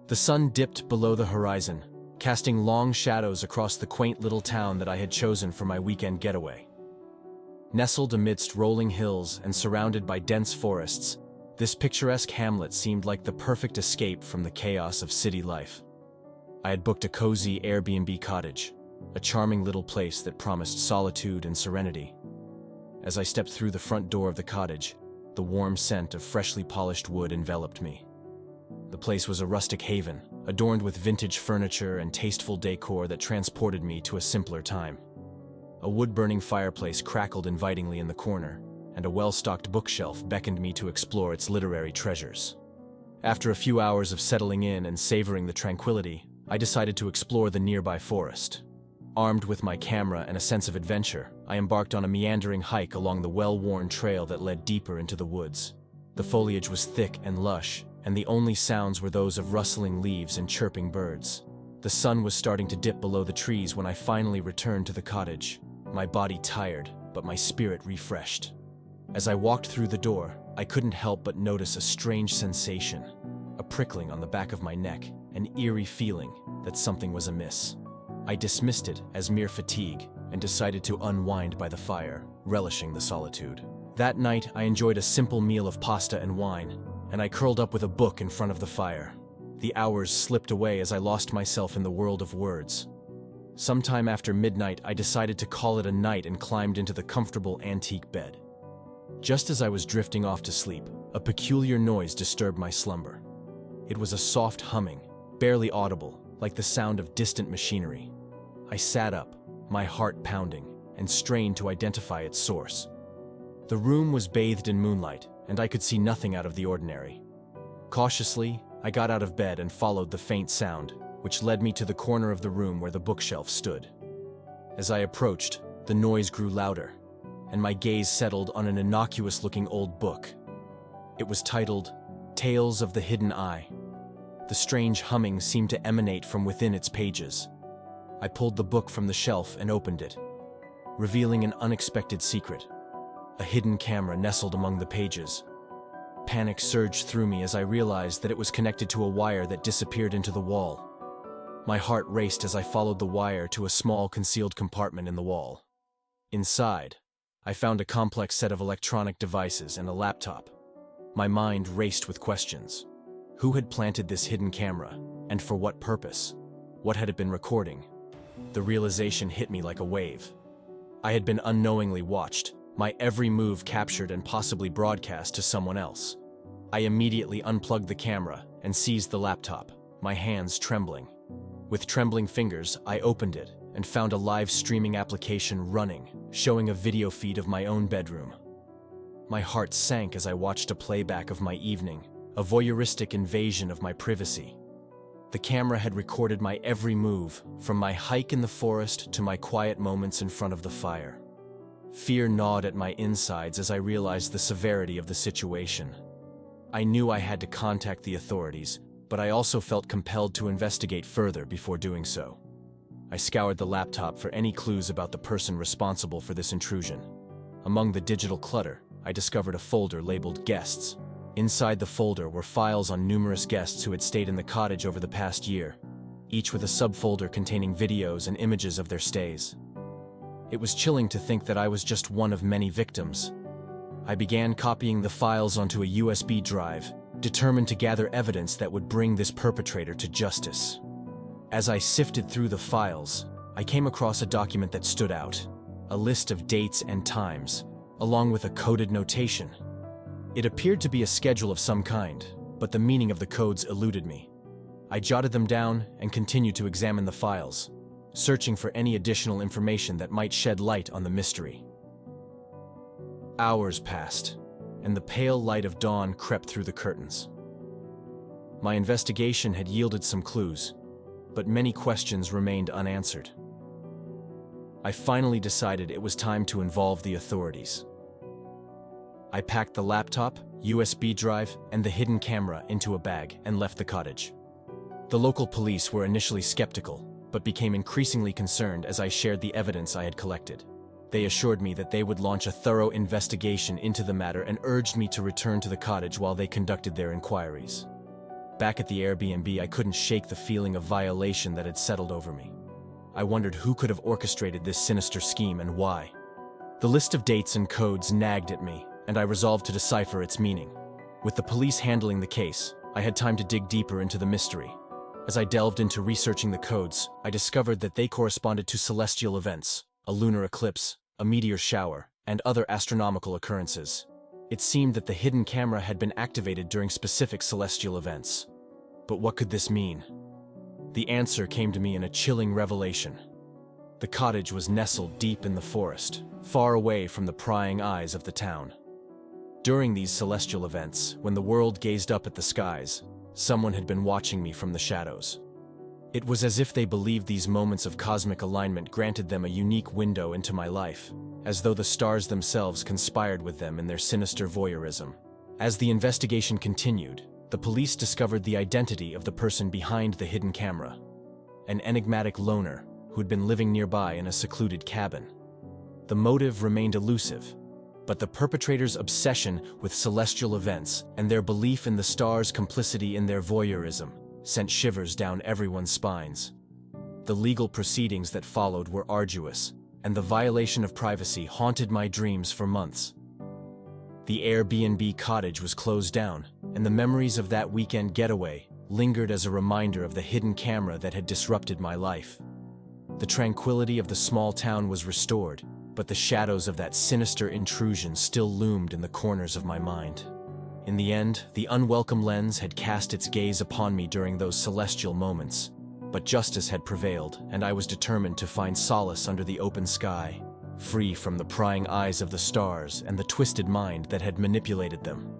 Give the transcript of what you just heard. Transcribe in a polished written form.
The sun dipped below the horizon, casting long shadows across the quaint little town that I had chosen for my weekend getaway. Nestled amidst rolling hills and surrounded by dense forests, this picturesque hamlet seemed like the perfect escape from the chaos of city life. I had booked a cozy Airbnb cottage, a charming little place that promised solitude and serenity. As I stepped through the front door of the cottage, the warm scent of freshly polished wood enveloped me. The place was a rustic haven, adorned with vintage furniture and tasteful decor that transported me to a simpler time. A wood-burning fireplace crackled invitingly in the corner, and a well-stocked bookshelf beckoned me to explore its literary treasures. After a few hours of settling in and savoring the tranquility, I decided to explore the nearby forest. Armed with my camera and a sense of adventure, I embarked on a meandering hike along the well-worn trail that led deeper into the woods. The foliage was thick and lush, and the only sounds were those of rustling leaves and chirping birds. The sun was starting to dip below the trees when I finally returned to the cottage, my body tired, but my spirit refreshed. As I walked through the door, I couldn't help but notice a strange sensation, a prickling on the back of my neck, an eerie feeling that something was amiss. I dismissed it as mere fatigue and decided to unwind by the fire, relishing the solitude. That night, I enjoyed a simple meal of pasta and wine, and I curled up with a book in front of the fire. The hours slipped away as I lost myself in the world of words. Sometime after midnight, I decided to call it a night and climbed into the comfortable antique bed. Just as I was drifting off to sleep, a peculiar noise disturbed my slumber. It was a soft humming, barely audible, like the sound of distant machinery. I sat up, my heart pounding, and strained to identify its source. The room was bathed in moonlight, and I could see nothing out of the ordinary. Cautiously, I got out of bed and followed the faint sound, which led me to the corner of the room where the bookshelf stood. As I approached, the noise grew louder, and my gaze settled on an innocuous-looking old book. It was titled, Tales of the Hidden Eye. The strange humming seemed to emanate from within its pages. I pulled the book from the shelf and opened it, revealing an unexpected secret. A hidden camera nestled among the pages. Panic surged through me as I realized that it was connected to a wire that disappeared into the wall. My heart raced as I followed the wire to a small concealed compartment in the wall. Inside, I found a complex set of electronic devices and a laptop. My mind raced with questions. Who had planted this hidden camera, and for what purpose? What had it been recording? The realization hit me like a wave. I had been unknowingly watched, my every move captured and possibly broadcast to someone else. I immediately unplugged the camera and seized the laptop, my hands trembling. With trembling fingers, I opened it and found a live streaming application running, showing a video feed of my own bedroom. My heart sank as I watched a playback of my evening, a voyeuristic invasion of my privacy. The camera had recorded my every move, from my hike in the forest to my quiet moments in front of the fire. Fear gnawed at my insides as I realized the severity of the situation. I knew I had to contact the authorities, but I also felt compelled to investigate further before doing so. I scoured the laptop for any clues about the person responsible for this intrusion. Among the digital clutter, I discovered a folder labeled Guests. Inside the folder were files on numerous guests who had stayed in the cottage over the past year, each with a subfolder containing videos and images of their stays. It was chilling to think that I was just one of many victims. I began copying the files onto a USB drive, determined to gather evidence that would bring this perpetrator to justice. As I sifted through the files, I came across a document that stood out, a list of dates and times, along with a coded notation. It appeared to be a schedule of some kind, but the meaning of the codes eluded me. I jotted them down and continued to examine the files, searching for any additional information that might shed light on the mystery. Hours passed, and the pale light of dawn crept through the curtains. My investigation had yielded some clues, but many questions remained unanswered. I finally decided it was time to involve the authorities. I packed the laptop, USB drive, and the hidden camera into a bag and left the cottage. The local police were initially skeptical, but became increasingly concerned as I shared the evidence I had collected. They assured me that they would launch a thorough investigation into the matter and urged me to return to the cottage while they conducted their inquiries. Back at the Airbnb, I couldn't shake the feeling of violation that had settled over me. I wondered who could have orchestrated this sinister scheme and why. The list of dates and codes nagged at me, and I resolved to decipher its meaning. With the police handling the case, I had time to dig deeper into the mystery. As I delved into researching the codes, I discovered that they corresponded to celestial events, a lunar eclipse, a meteor shower, and other astronomical occurrences. It seemed that the hidden camera had been activated during specific celestial events. But what could this mean? The answer came to me in a chilling revelation. The cottage was nestled deep in the forest, far away from the prying eyes of the town. During these celestial events, when the world gazed up at the skies, someone had been watching me from the shadows. It was as if they believed these moments of cosmic alignment granted them a unique window into my life, as though the stars themselves conspired with them in their sinister voyeurism. As the investigation continued, the police discovered the identity of the person behind the hidden camera, an enigmatic loner who had been living nearby in a secluded cabin. The motive remained elusive, but the perpetrator's obsession with celestial events and their belief in the stars' complicity in their voyeurism sent shivers down everyone's spines. The legal proceedings that followed were arduous, and the violation of privacy haunted my dreams for months. The Airbnb cottage was closed down, and the memories of that weekend getaway lingered as a reminder of the hidden camera that had disrupted my life. The tranquility of the small town was restored, but the shadows of that sinister intrusion still loomed in the corners of my mind. In the end, the unwelcome lens had cast its gaze upon me during those celestial moments, but justice had prevailed, and I was determined to find solace under the open sky, free from the prying eyes of the stars and the twisted mind that had manipulated them.